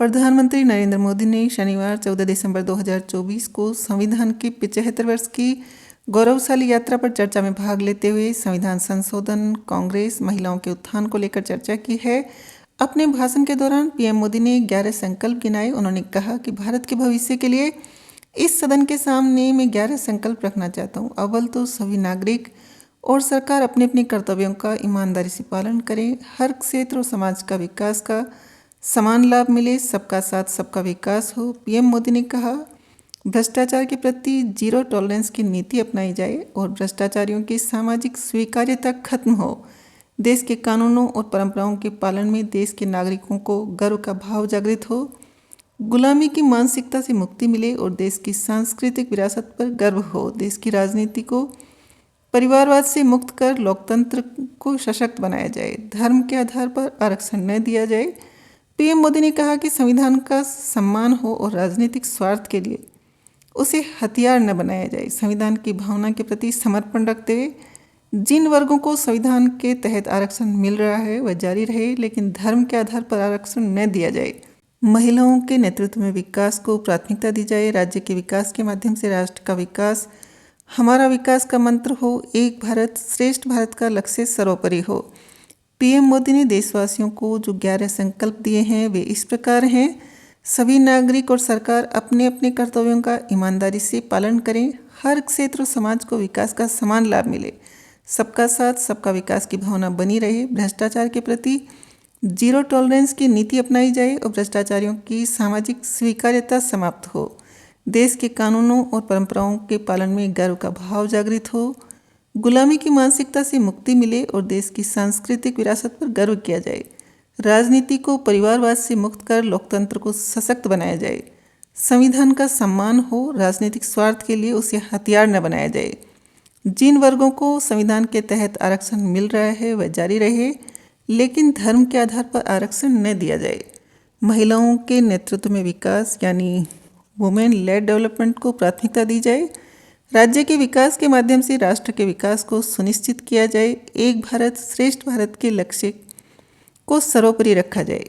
प्रधानमंत्री नरेंद्र मोदी ने शनिवार 14 दिसंबर 2024 को संविधान के 75 वर्ष की गौरवशाली यात्रा पर चर्चा में भाग लेते हुए संविधान संशोधन, कांग्रेस, महिलाओं के उत्थान को लेकर चर्चा की है। अपने भाषण के दौरान पीएम मोदी ने 11 संकल्प गिनाए। उन्होंने कहा कि भारत के भविष्य के लिए इस सदन के सामने मैं 11 संकल्प रखना चाहता हूँ। अव्वल तो सभी नागरिक और सरकार अपने अपने कर्तव्यों का ईमानदारी से पालन करें, हर क्षेत्र और समाज का विकास का समान लाभ मिले, सबका साथ सबका विकास हो। पीएम मोदी ने कहा, भ्रष्टाचार के प्रति जीरो टॉलरेंस की नीति अपनाई जाए और भ्रष्टाचारियों की सामाजिक स्वीकार्यता खत्म हो। देश के कानूनों और परंपराओं के पालन में देश के नागरिकों को गर्व का भाव जागृत हो, गुलामी की मानसिकता से मुक्ति मिले और देश की सांस्कृतिक विरासत पर गर्व हो। देश की राजनीति को परिवारवाद से मुक्त कर लोकतंत्र को सशक्त बनाया जाए, धर्म के आधार पर आरक्षण न दिया जाए। पीएम मोदी ने कहा कि संविधान का सम्मान हो और राजनीतिक स्वार्थ के लिए उसे हथियार न बनाया जाए। संविधान की भावना के प्रति समर्पण रखते हुए जिन वर्गों को संविधान के तहत आरक्षण मिल रहा है वह जारी रहे, लेकिन धर्म के आधार पर आरक्षण न दिया जाए। महिलाओं के नेतृत्व में विकास को प्राथमिकता दी जाए। राज्य के विकास के माध्यम से राष्ट्र का विकास हमारा विकास का मंत्र हो। एक भारत श्रेष्ठ भारत का लक्ष्य सर्वोपरि हो। पीएम मोदी ने देशवासियों को जो 11 संकल्प दिए हैं वे इस प्रकार हैं। सभी नागरिक और सरकार अपने अपने कर्तव्यों का ईमानदारी से पालन करें, हर क्षेत्र और समाज को विकास का समान लाभ मिले, सबका साथ सबका विकास की भावना बनी रहे, भ्रष्टाचार के प्रति जीरो टॉलरेंस की नीति अपनाई जाए और भ्रष्टाचारियों की सामाजिक स्वीकार्यता समाप्त हो। देश के कानूनों और परंपराओं के पालन में गर्व का भाव जागृत हो, गुलामी की मानसिकता से मुक्ति मिले और देश की सांस्कृतिक विरासत पर गर्व किया जाए। राजनीति को परिवारवाद से मुक्त कर लोकतंत्र को सशक्त बनाया जाए। संविधान का सम्मान हो, राजनीतिक स्वार्थ के लिए उसे हथियार न बनाया जाए। जिन वर्गों को संविधान के तहत आरक्षण मिल रहा है वह जारी रहे, लेकिन धर्म के आधार पर आरक्षण न दिया जाए। महिलाओं के नेतृत्व में विकास यानी वुमेन लेड डेवलपमेंट को प्राथमिकता दी जाए। राज्य के विकास के माध्यम से राष्ट्र के विकास को सुनिश्चित किया जाए। एक भारत श्रेष्ठ भारत के लक्ष्य को सर्वोपरि रखा जाए।